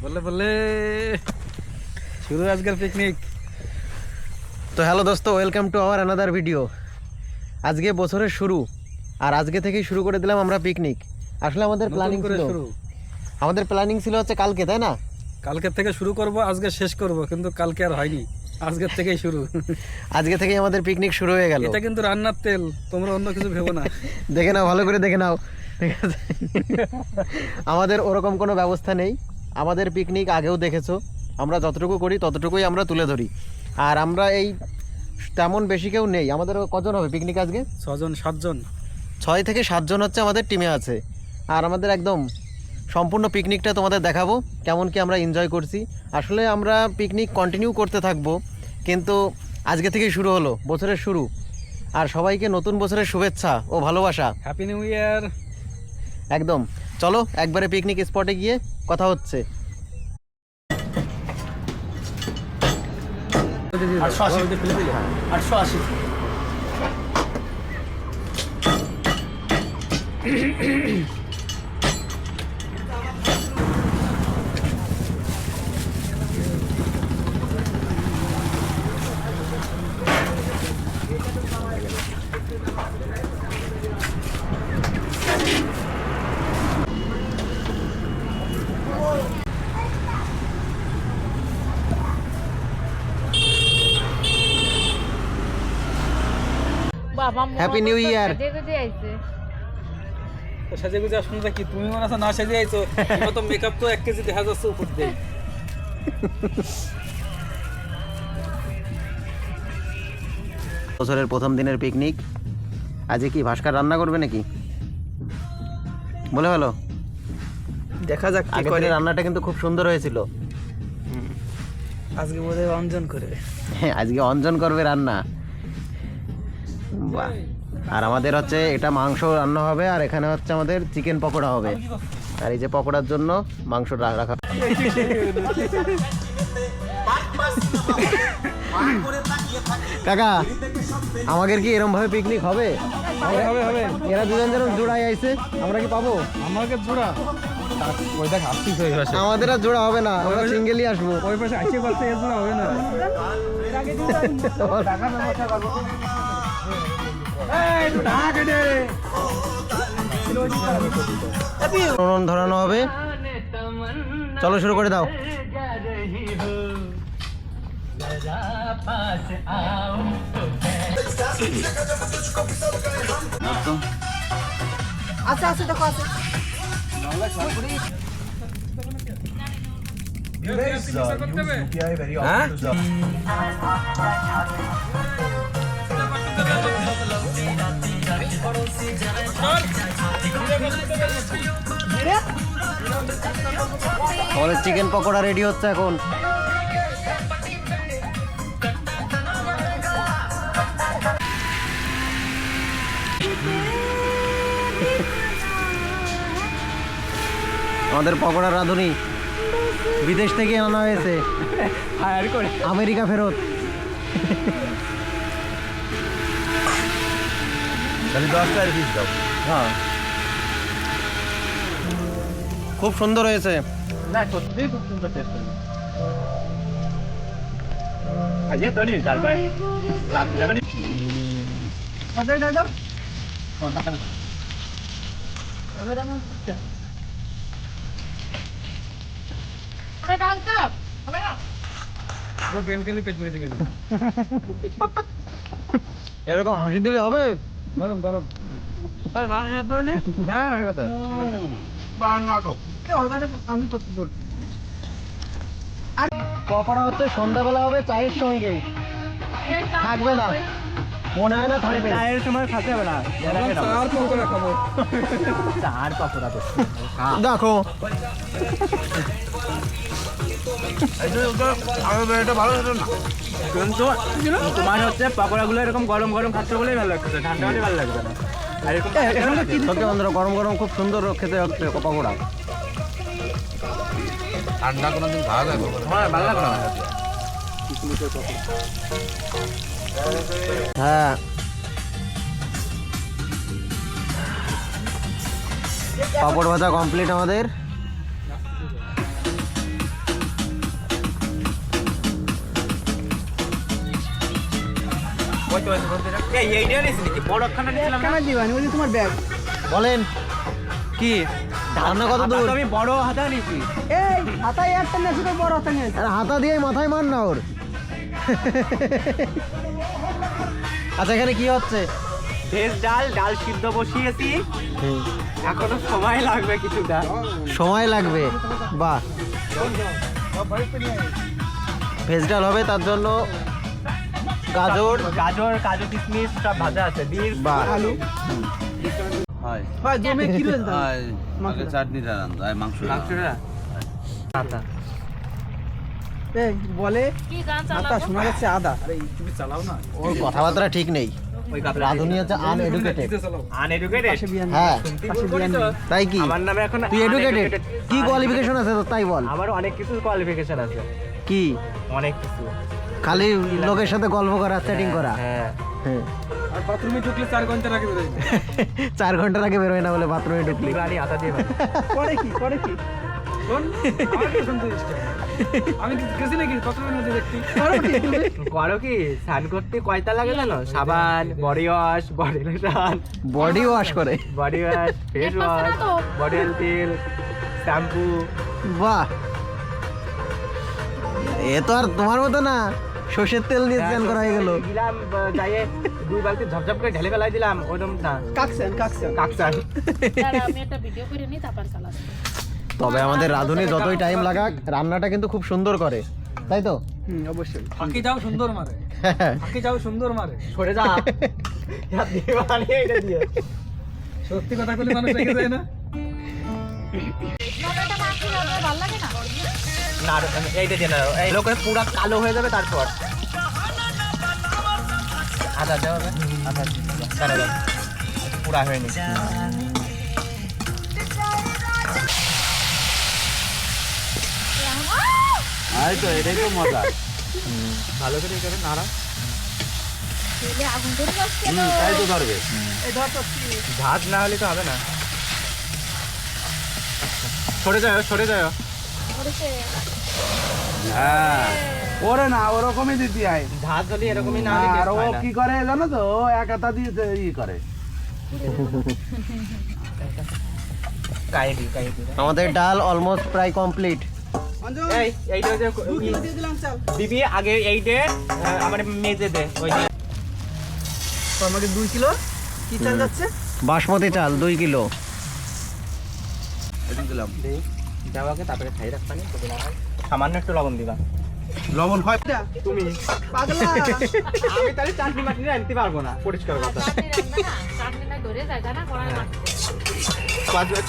বলে বলে শুরু আজকের পিকনিক। তো হ্যালো দোস্ত, welcome to our another video. আজকে বছরের শুরু, আর আজকে থেকেই শুরু করে দিলাম আমরা পিকনিক। আসলে আমাদের প্ল্যানিং ছিল হচ্ছে কালকে, তাই না? কালকের থেকে শুরু করব, আজকে শেষ করব, কিন্তু কালকে আর হয়নি, আজকের থেকেই শুরু। আজকে থেকেই আমাদের পিকনিক শুরু হয়ে গেল। এটা কিন্তু রান্নার তেল, তোমরা অন্য কিছু ভেবো না। দেখে নাও, ভালো করে দেখে নাও, ঠিক আছে? আমাদের ওরকম কোনো ব্যবস্থা নেই। আমাদের পিকনিক আগেও দেখেছো, আমরা যতটুকু করি ততটুকুই আমরা তুলে ধরি। আর আমরা এই তেমন বেশি কেউ নেই। আমাদের কজন হবে পিকনিক আজকে? 6-7 জন। 6 থেকে 7 জন হচ্ছে আমাদের টিমে আছে। আর আমাদের একদম সম্পূর্ণ পিকনিকটা তোমাদের দেখাবো, কেমন কি আমরা এনজয় করছি। আসলে আমরা পিকনিক কন্টিনিউ করতে থাকবো, কিন্তু আজকে থেকেই শুরু হলো বছরের শুরু। আর সবাইকে নতুন বছরের শুভেচ্ছা ও ভালোবাসা। Happy new year. একদম, চলো একবারে পিকনিক স্পটে গিয়ে কথা হচ্ছে। 880। Happy new year. সাজে গুজে আসুন কি, তুমি মনে আছো না সাজে আইছো? তো মেকআপ তো 1 কেজি দেখা যাচ্ছে উপর দিয়ে। বছরের প্রথম দিনের পিকনিক। আজকে কি ভাস্কর রান্না করবে নাকি? বলে হলো, দেখা যাক কি আগের করে। দিনের রান্নাটা কিন্তু খুব সুন্দর হয়েছিল। আজকে বোধহয় অঞ্জন করবে। হ্যাঁ, আজকে অঞ্জন করবে রান্না। বাহ। আর আমাদের হচ্ছে এটা মাংস রান্না হবে, আর এখানে হচ্ছে আমাদের চিকেন পকোড়া হবে। আর এই যে পকোড়ার জন্য মাংস রাখা। কাকা, আমাদের কি এরকম ভাবে পিকনিক হবে? হবে। এরা দুজন যেন জোড়াই আইছে, আমরা কি পাবো? আমাকে জোড়া ওই দেখ আসছিস হয়ে গেছে। আমাদের আর জোড়া হবে না, আমরা সিঙ্গেলই আসবো। ওই পাশে আইছে করতে এর জোড়া হবে না। উনুন ধরানো হবে, চলো শুরু করে দাও। আচ্ছা আচ্ছা দেখো আছে আমাদের চিকেন পকোড়া রেডি হচ্ছে এখন। আমাদের পকোড়া রাঁধুনি বিদেশ থেকে আনা হয়েছে, আমেরিকা ফেরত। হ্যাঁ, খুব সুন্দর হয়েছে। এরকম হাসি দিলে হবে? গরম গরম। পকোড়া হচ্ছে সন্ধ্যাবেলা হবে, চায়ের সঙ্গে থাকবে না, মনে হয় না থাকবে। চায়ের সময় খাতে হবে না, চার পকোড়া খাবো। চার পকোড়া তো দেখো। তোমার হচ্ছে পকোড়াগুলো এরকম গরম গরম খাচ্ছে বলেই ভালো লাগছে, ঠান্ডা হলে ভালো লাগবে না। আর এরকম সত্যি বন্ধুরা, গরম গরম খুব সুন্দর খেতে হচ্ছে পকোড়া। ঠান্ডা কোনোদিন খাওয়া যাবে? হ্যাঁ, ভালো লাগবে না। হ্যাঁ, পাপড় ভাজা কমপ্লিট আমাদের। এইটা নিয়েছি নাকি বড় খানা নিয়েছিলাম না? দিবানি ওই যে তোমার ব্যাগ। বলেন কি রান্না কত দূর? আমি বড় হাতা নিয়েছি। এই হাতায় একটা নিয়েছি তো বড় হাতা নিয়েছি। আরে হাতা দিয়ে মাথায় মার না ওর। আচ্ছা এখানে কি হচ্ছে? ভেজ ডাল ডাল সিদ্ধ বসিয়েছি, এখনো সময় লাগবে কিছুটা। সময় লাগবে, বাহ। ভেজ ডাল হবে, তার জন্য গাজর, গাজর কাজু কিশমিশ সব ভাজা আছে, বিট বাহ। আলু হয় হয় জমে কি রয়েছে দাদা? হয় আগে চাটনিটা রান্না হয় মাংস মাংসটা আটা এই বলে কি গান হাতা চালাবো? শোনা যাচ্ছে আদা। আরে তুমি চালাও না, ওর কথাবার্তা ঠিক নেই। ওই কাপড় রাধুনি হচ্ছে আনএডুকেটেড। দিতে চালাও। আনএডুকেটেড। পাশে বিয়ানি হ্যাঁ পাশে বিয়ানি তাই কি? আমার নামে এখন তুই এডুকেটেড? uneducated। কি কোয়ালিফিকেশন আছে তোর তাই বল। আমার অনেক কিছু কোয়ালিফিকেশন আছে, কি? অনেক কিছু। খালি লোকের সাথে গল্প করা, চ্যাটিং করা। হ্যাঁ হ্যাঁ। আর বাথরুমে ঢুকলে 4 ঘন্টা আগে বেরোয়। 4 ঘন্টার আগে বেরোয় না বলে বাথরুমে ঢুকলি। দিবানি আটা দিয়ে ভাজি। করে কি করে কি শোন, আমার কি শুনতে ইচ্ছে? আমি কি গেছি নাকি বাথরুমের মধ্যে দেখতে? করো কি স্নান করতে কয়টা লাগে জানো? সাবান, body wash, body lotion, body wash করে, বডি ওয়াশ, ফেস এক পাশে ওয়াশ, না তো। বডি তেল, শ্যাম্পু। বাহ। এ তো আর তোমার মতো না, সর্ষের তেল দিয়ে স্নান করা হয়ে গেল। দিলাম যাইয়ে 2 বালতি ঝপঝপ করে ঢেলে ফেলাই দিলাম, ওরকম না কাকছেন কাকছেন কাকসান। দাঁড়া, আমি একটা ভিডিও করে নিই, তারপর চালাবো। তবে আমাদের রাঁধুনি যতই টাইম লাগাক রান্নাটা কিন্তু খুব সুন্দর করে, তাই তো? অবশ্যই। ফাঁকি যাও সুন্দর মারে, ফাঁকি যাও সুন্দর মারে। সরে যা। দিবানি এটা দিয়ে। সত্যি কথা বলে মানুষ রেখে যায় না। নটাটা মাখি হবে, ভালো লাগে না? না এইটা দিয়ে না, এই লোক পুরো কালো হয়ে যাবে তারপর। আদা দেওয়া হবে, আদা দাঁড়া পুরা হয়নি। এই তো এটাই তো মজা ভালো করে করে নাড়া। তেলে আগুন ধরে যাচ্ছে কেন? তাই তো ধরবে ভাত না হলে তো হবে না। সরে যাও সরে যাও। ধরেছে। হ্যাঁ ওরে না ওরকমই দিতে হয় ভাত যদি এরকমই না হলে আর taste ও হয় না। কি করে জানো তো ও এক হাতা দিয়ে ই করে কাইদি। আমাদের ডাল অলমোস্ট প্রায় কমপ্লিট। অঞ্জন এই এইটা যে দিয়ে দিলাম চাল। দিবি আগে এইটে আমার মেজে দে ওই যে। আমাকে 2 কিলো কি চাল যাচ্ছে? বাসমতি চাল 2 কিলো। দিলাম দেওয়াকে তারপরে খাই রাখবানি যদি না হয় সামান্য একটু লবণ দিবা। লবণ হয় তুমি পাগলা আমি তাহলে চাটনি মাটনি আনতে পারবো না, পরিষ্কার কথা। চাটনি রান্না না, চাটনি না ধরে যায়, জানা কড়াই মাখতে।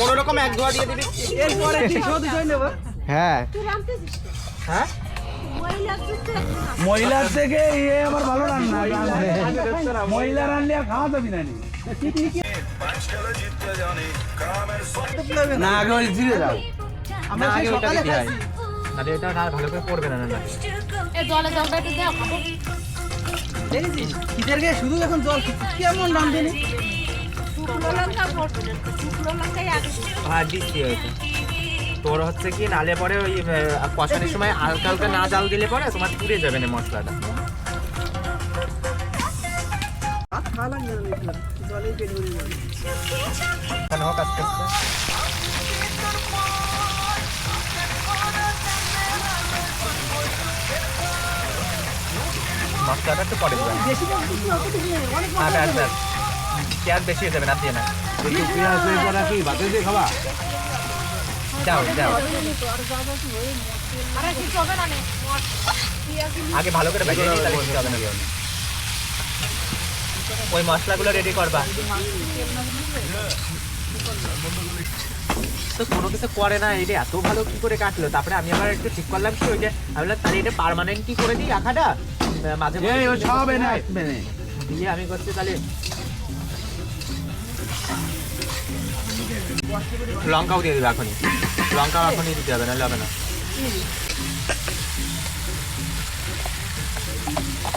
কোন রকম এক ধোয়া দিয়ে দিবি। এরপরে কি সহজ হয়ে নেব? হ্যাঁ হ্যাঁ মহিলার থেকে ইয়ে আমার ভালো রান্না মহিলা রান্না আর খাওয়া যাবি না না আগে ওই জিরে যাও আমরা সেই সকালে খাইছি। তাহলে এটা না ভালো করে পড়বে না না। এ জলে জলটা একটু দেও, খাবো। দেখেছিস শীতের গায়ে শুধু এখন জল খাচ্ছিস, কেমন রান্ধনি? শুকনো লঙ্কা পড়ছে, শুকনো লঙ্কাই আগে। হ্যাঁ দিচ্ছি হয়েছে। তোর হচ্ছে কি নালে পরে ওই কষানোর সময় হালকা হালকা না জাল দিলে পরে তোমার পুড়ে যাবে না মশলাটা। ভাত খাওয়া লাগবে না এগুলো, জলেই পেট ভরে যাবে। কেন হোক আস্তে আস্তে। মশলাটা একটু পরে দিবেন। বেশি জল দিস না, অত দিস না, অনেক মজা আচ্ছা হবে। আচ্ছা পেঁয়াজ বেশি হয়ে যাবে না দিয়ে না। একটু পেঁয়াজ দিয়ে করা কি ভাতে দিয়ে খাবা দাও দাও আরে কিছু হবে না নে। আগে ভালো করে ভেজে নিই তাহলে কিছু হবে না। ওই মশলাগুলো রেডি করবা। তো কোনো কিছু করে না, এটা এত ভালো কি করে কাটলো। তারপরে আমি আবার একটু ঠিক করলাম কি ওই যে আমি বললাম তাহলে এটা পার্মানেন্ট কি করে দিই আখাটা মাঝে এই ও মাঝে সব এনে মেনে দিয়ে আমি করছি তাহলে লঙ্কাও দিয়ে দিবে এখনই। লঙ্কাও এখনই দিতে হবে, নাহলে হবে না।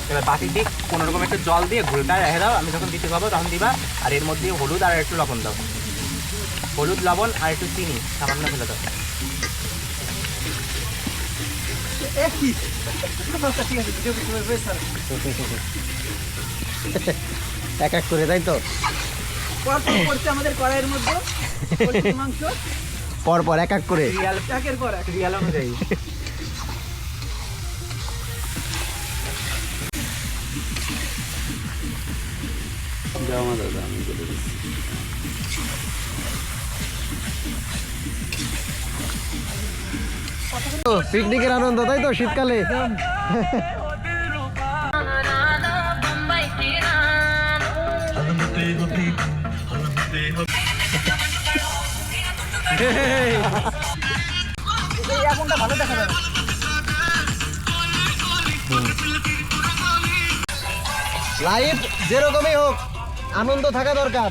এবার বাটি দিয়ে কোনো রকম একটু জল দিয়ে ঘুলটা রেখে দাও, আমি যখন দিতে পাবো তখন দিবা। আর এর মধ্যে হলুদ আর একটু লবণ দাও, হলুদ লবণ আর একটু চিনি সামান্য ফেলে দাও। ঠিক আছে ভিডিও করে স্যার এক এক করে, তাই তো? পরপর করছে আমাদের কড়াইয়ের মধ্যে পোলট্রির মাংস পর পর এক এক করে। একের পর এক। রিয়াল অনুযায়ী। জামা দাদা আমি বলে দিচ্ছি। পিকনিকের আনন্দ, তাই তো? শীতকালে লাইফ যেরকমই হোক আনন্দ থাকা দরকার,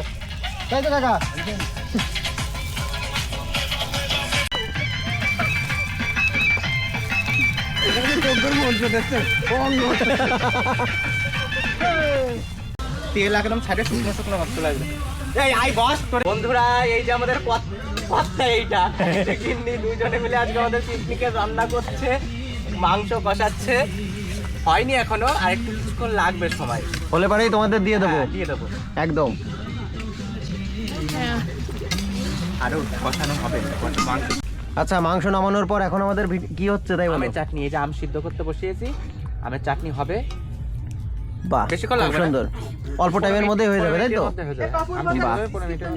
তাই তো কাকা? তেল একদম ছাড়ে শুকনো শুকনো ভাব চলে আসবে। এই আই বস বন্ধুরা, এই যে আমাদের কথা এইটা কিন্তু দুইজনে মিলে আজকে আমাদের পিকনিকে রান্না করছে, মাংস কষাচ্ছে। হয়নি এখনো, আর একটু কিছুক্ষণ লাগবে সময়। হলে পারেই তোমাদের দিয়ে দেবো, দিয়ে দেবো। একদম। আরো কষানো হবে মাংস। আচ্ছা, মাংস নামানোর পর এখন আমাদের কি হচ্ছে, তাই বলো? আমের চাটনি, এই যে আম সিদ্ধ করতে বসিয়েছি, আমের চাটনি হবে। বাহ, বেশিক্ষণ খুব লাগবে না। সুন্দর, অল্প টাইমের মধ্যে হয়ে যাবে, তাই তো? হয়ে যাবে। আম সিদ্ধ হবে 15 মিনিটের মধ্যে।